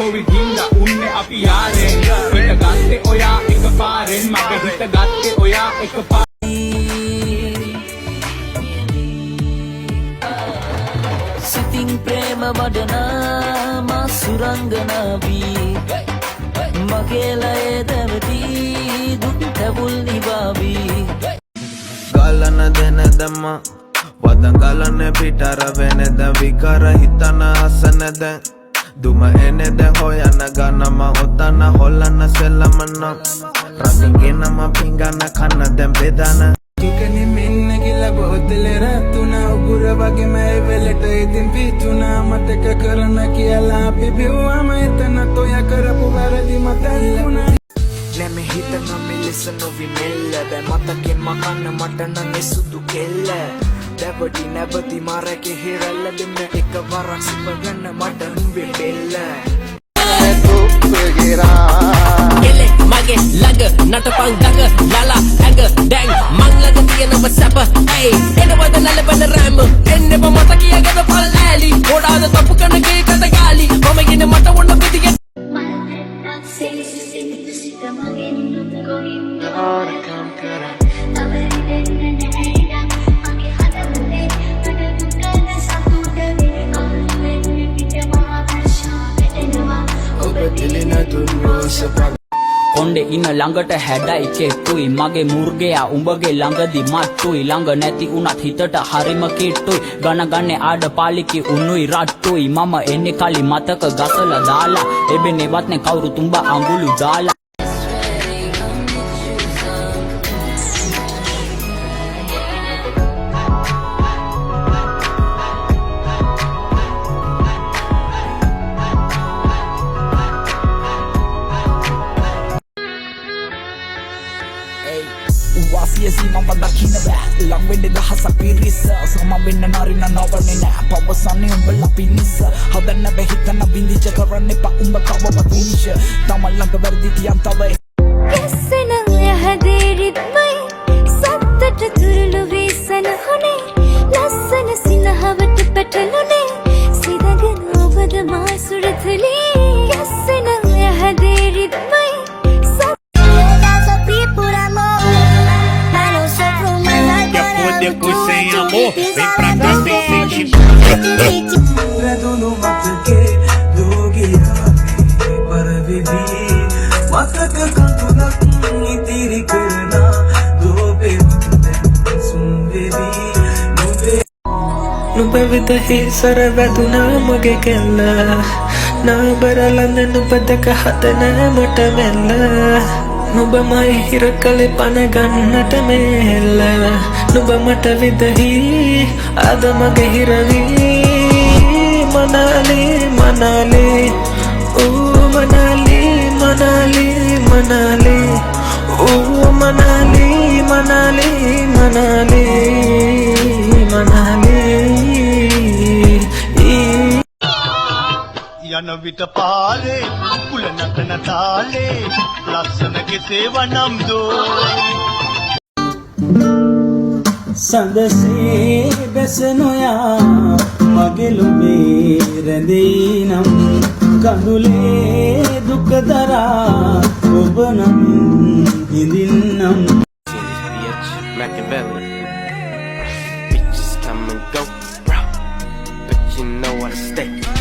Covid හින්දා උන්නේ අපි යාරෙන් හිත ගත්තේ ඔයා එකපාරෙන් මගේ හිත ගත්තේ ඔයා එකපාරෙන් සිතින් ප්‍රේම වඩනා මා සුරංගනාවී මගේ ලයේ දැවටි දුක් තැවුල් නිවාවී ගලන දෙන දම වදන් ගලන පිටර වෙනද විකර හිතන අසනද දුම එනෙද හොයන ගනම ඔතන හොල්ලන සෙල්ලමන රතිගෙනම පිංගන කන්න දැම් බෙදන කිකනි මෙන්න කියලා බෝතලේ රත්තුනා උගුර වගේ මෑ වෙලට ඉතින් පිච්චුනා මතක කරන කියලා අපි බිව්වම එතන තොය කරපු වැරදි මතල්ලුණා නැම හිතන මෙලෙස නොවි මෙල්ල බෑ මතකෙන් මකන්න මට නම් සුදු කෙල්ල දැවටි නැවති මාරකෙ හිරල්ල දෙන්න එක වරක් සිපගන්න මට නුඹේ බෙල්ල කෙලෙ මගේ ළඟ නටපන් ගඟ ලාලා ඇඟ ඩැං මං ළඟ තියෙනව සැප ඇයි එනවද නැලපෙන රෑම එන්නෙම මට කියගෙන පල් ඇලි ගොඩාද තප්පු කරන කී කත ගාලි මම ඉන්නේ මට වොන්න පිටිගේ කොණ්ඩේ ඉන්න ළඟට හැඩයි කෙට්ටුයි මගේ මුර්ගයා උඹගේ ළඟදි මට්ටුයි ළඟ නැති උනත් හිතට හරිම කිට්ටුයි ගණගන්නේ ආඩ පාලිකි උන්නුයි රට්ටුයි මම එන්නේ කලි මතක ගසලා දාලා එබෙන්නේවත් නේ කවුරු තුඹ අඟුලු දාලා Wafiasi mama dakina ba lang wende da hasa pirisa sama wenna narina nawane na pawasane umbala pinisa hadanna be hitana bindicha karanne pa umba kawa patisha tamallanga verdi tiyan tawe kessena yahderit mai sattata turulu vesana hone lassana sinahavat petalune sidagana obada masurathali kessena yahderit mai Depois sem amor, vem pra cá sem sentimento. रदुनु मतके दोगिया पर विधि मतक कंतुलक तेरी करना दो पे सुन baby नुबे विदहि सरवदुना मगे केला ना बरलंद नुबदक हतना मट मेला නුඹ මයි හිරකලේ පන ගන්නට මෙල්ල නුඹ මට විදහි අද මගේ හිරවි මනාලි මනාලි ඌ මනාලි මනාලි මනාලි ඌ මනාලි මනාලි මනාලි මනාලි යන විට පාරේ කුල නටන තාලේ ලස්සන කෙසේව නම් දෝ සඳසේ බැසනොයා මගේ ලොබේ රැඳීනම් කඳුලේ දුක දරා ඔබ නම් හිඳින්නම් Machiavelli bitches come and go bro but you know I stay